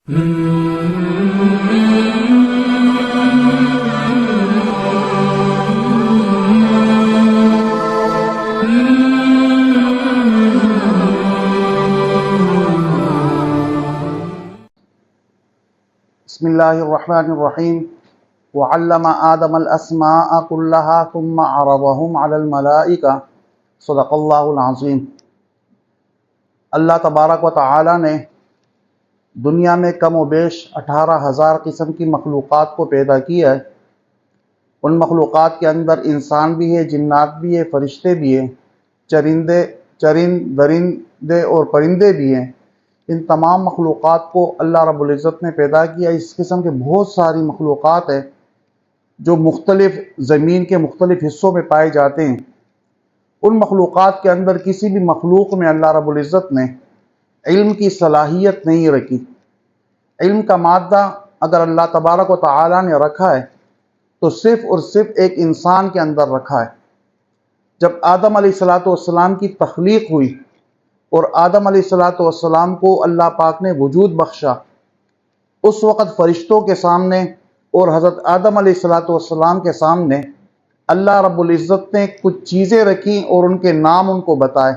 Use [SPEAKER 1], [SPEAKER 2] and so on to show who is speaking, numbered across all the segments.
[SPEAKER 1] بسم اللہ الرحمن الرحیم وعلم آدم الاسماء كلها ثم عرضهم على الملائکہ صدق اللہ العظیم۔ اللہ تبارک و تعالی نے دنیا میں کم و بیش 18,000 قسم کی مخلوقات کو پیدا کیا ہے۔ ان مخلوقات کے اندر انسان بھی ہے، جنات بھی ہے، فرشتے بھی ہیں، درندے اور پرندے بھی ہیں۔ ان تمام مخلوقات کو اللہ رب العزت نے پیدا کیا۔ اس قسم کے بہت ساری مخلوقات ہیں جو مختلف زمین کے مختلف حصوں میں پائے جاتے ہیں۔ ان مخلوقات کے اندر کسی بھی مخلوق میں اللہ رب العزت نے علم کی صلاحیت نہیں رکھی۔ علم کا مادہ اگر اللہ تبارک و تعالی نے رکھا ہے تو صرف اور صرف ایک انسان کے اندر رکھا ہے۔ جب آدم علیہ السلام کی تخلیق ہوئی اور آدم علیہ السلام کو اللہ پاک نے وجود بخشا، اس وقت فرشتوں کے سامنے اور حضرت آدم علیہ السلام کے سامنے اللہ رب العزت نے کچھ چیزیں رکھیں اور ان کے نام ان کو بتائے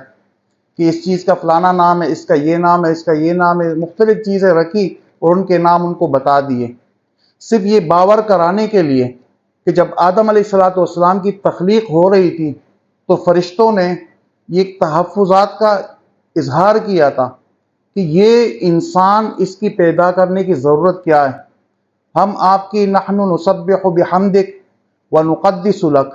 [SPEAKER 1] کہ اس چیز کا فلانا نام ہے، اس کا یہ نام ہے، اس کا یہ نام ہے۔ مختلف چیزیں رکھی اور ان کے نام ان کو بتا دیے، صرف یہ باور کرانے کے لیے کہ جب آدم علیہ السلام کی تخلیق ہو رہی تھی تو فرشتوں نے یہ تحفظات کا اظہار کیا تھا کہ یہ انسان، اس کی پیدا کرنے کی ضرورت کیا ہے۔ ہم آپ کی نحن نسبح بحمدک ونقدس لک،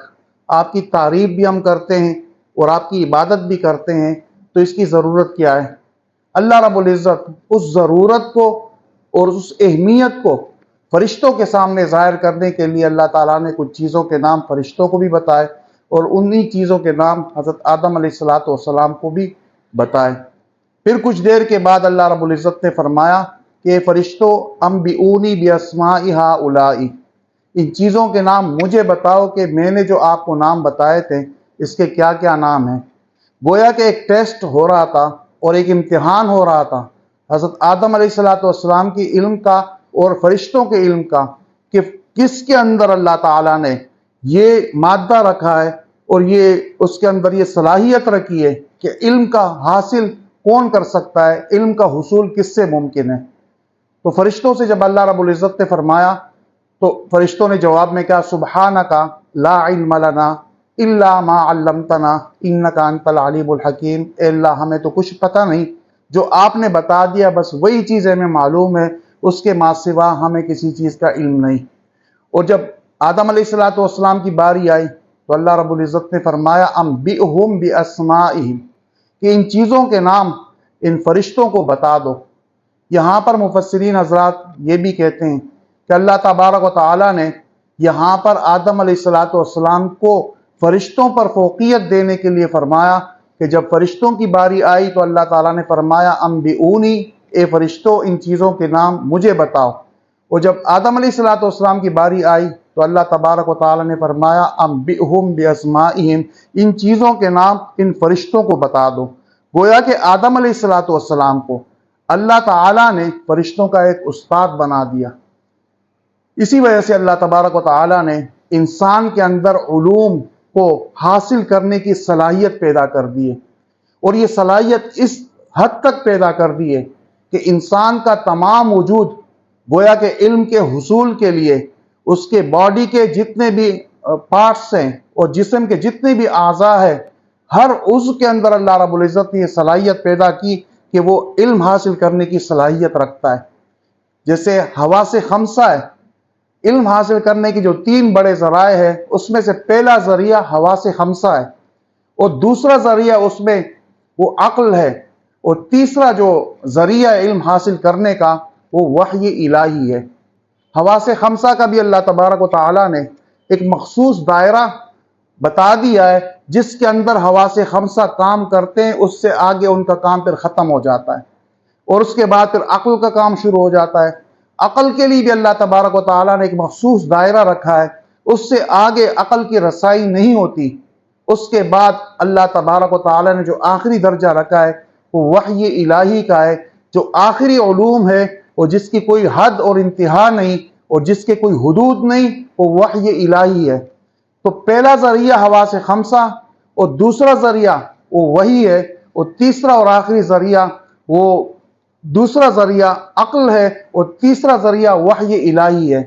[SPEAKER 1] آپ کی تعریف بھی ہم کرتے ہیں اور آپ کی عبادت بھی کرتے ہیں، تو اس کی ضرورت کیا ہے۔ اللہ رب العزت اس ضرورت کو اور اس اہمیت کو فرشتوں کے سامنے ظاہر کرنے کے لیے اللہ تعالیٰ نے کچھ چیزوں کے نام فرشتوں کو بھی بتائے اور انہی چیزوں کے نام حضرت آدم علیہ السلام کو بھی بتائے۔ پھر کچھ دیر کے بعد اللہ رب العزت نے فرمایا کہ فرشتوں انبئونی باسماء ہؤلاء، ان چیزوں کے نام مجھے بتاؤ کہ میں نے جو آپ کو نام بتائے تھے اس کے کیا کیا نام ہیں۔ گویا کہ ایک ٹیسٹ ہو رہا تھا اور ایک امتحان ہو رہا تھا حضرت آدم علیہ السلام کی علم کا اور فرشتوں کے علم کا، کہ کس کے اندر اللہ تعالیٰ نے یہ مادہ رکھا ہے اور یہ اس کے اندر یہ صلاحیت رکھی ہے کہ علم کا حاصل کون کر سکتا ہے، علم کا حصول کس سے ممکن ہے۔ تو فرشتوں سے جب اللہ رب العزت نے فرمایا تو فرشتوں نے جواب میں کہا سبحانک لا علم لنا الا ما علمتنا انک انت العلیم الحکیم، اے اللہ ہمیں تو کچھ پتہ نہیں، جو آپ نے بتا دیا بس وہی چیز ہمیں معلوم ہے، اس کے ما سوا ہمیں کسی چیز کا علم نہیں۔ اور جب آدم علیہ السلام کی باری آئی تو اللہ رب العزت نے فرمایا انبئہم باسمائہم، کہ ان چیزوں کے نام ان فرشتوں کو بتا دو۔ یہاں پر مفسرین حضرات یہ بھی کہتے ہیں کہ اللہ تبارک و تعالیٰ نے یہاں پر آدم علیہ السلام کو فرشتوں پر فوقیت دینے کے لیے فرمایا کہ جب فرشتوں کی باری آئی تو اللہ تعالیٰ نے فرمایا انبئونی، اے فرشتوں ان چیزوں کے نام مجھے بتاؤ۔ اور جب آدم علیہ السلام کی باری آئی تو اللہ تبارک و تعالیٰ نے فرمایا انبئہم باسمائہم، ان چیزوں کے نام ان فرشتوں کو بتا دو۔ گویا کہ آدم علیہ السلام کو اللہ تعالیٰ نے فرشتوں کا ایک استاد بنا دیا۔ اسی وجہ سے اللہ تبارک و تعالیٰ نے انسان کے اندر علوم کو حاصل کرنے کی صلاحیت پیدا کر دی ہے، اور یہ صلاحیت اس حد تک پیدا کر دی ہے کہ انسان کا تمام وجود گویا کہ علم کے حصول کے لیے اس کے باڈی کے جتنے بھی پارٹس ہیں اور جسم کے جتنے بھی اعضاء ہیں، ہر عضو کے اندر اللہ رب العزت نے یہ صلاحیت پیدا کی کہ وہ علم حاصل کرنے کی صلاحیت رکھتا ہے۔ جیسے حواس خمسہ ہے، علم حاصل کرنے کی جو 3 بڑے ذرائع ہیں، اس میں سے پہلا ذریعہ حواس خمسہ ہے، اور دوسرا ذریعہ اس میں وہ عقل ہے، اور تیسرا جو ذریعہ علم حاصل کرنے کا وہ وحی الہی ہے۔ حواس خمسہ کا بھی اللہ تبارک و تعالیٰ نے ایک مخصوص دائرہ بتا دیا ہے جس کے اندر حواس خمسہ کام کرتے ہیں، اس سے آگے ان کا کام پھر ختم ہو جاتا ہے، اور اس کے بعد پھر عقل کا کام شروع ہو جاتا ہے۔ عقل کے لیے بھی اللہ تبارک و تعالیٰ نے ایک مخصوص دائرہ رکھا ہے، اس سے آگے عقل کی رسائی نہیں ہوتی۔ اس کے بعد اللہ تبارک و تعالیٰ نے جو آخری درجہ رکھا ہے وہ وحی الہی کا ہے، جو آخری علوم ہے اور جس کی کوئی حد اور انتہا نہیں اور جس کے کوئی حدود نہیں، وہ وحی الہی ہے۔ تو پہلا ذریعہ حواس خمسہ اور دوسرا ذریعہ وہ وحی ہے، اور تیسرا اور آخری ذریعہ وہ دوسرا ذریعہ عقل ہے، اور تیسرا ذریعہ وحی الہی ہے۔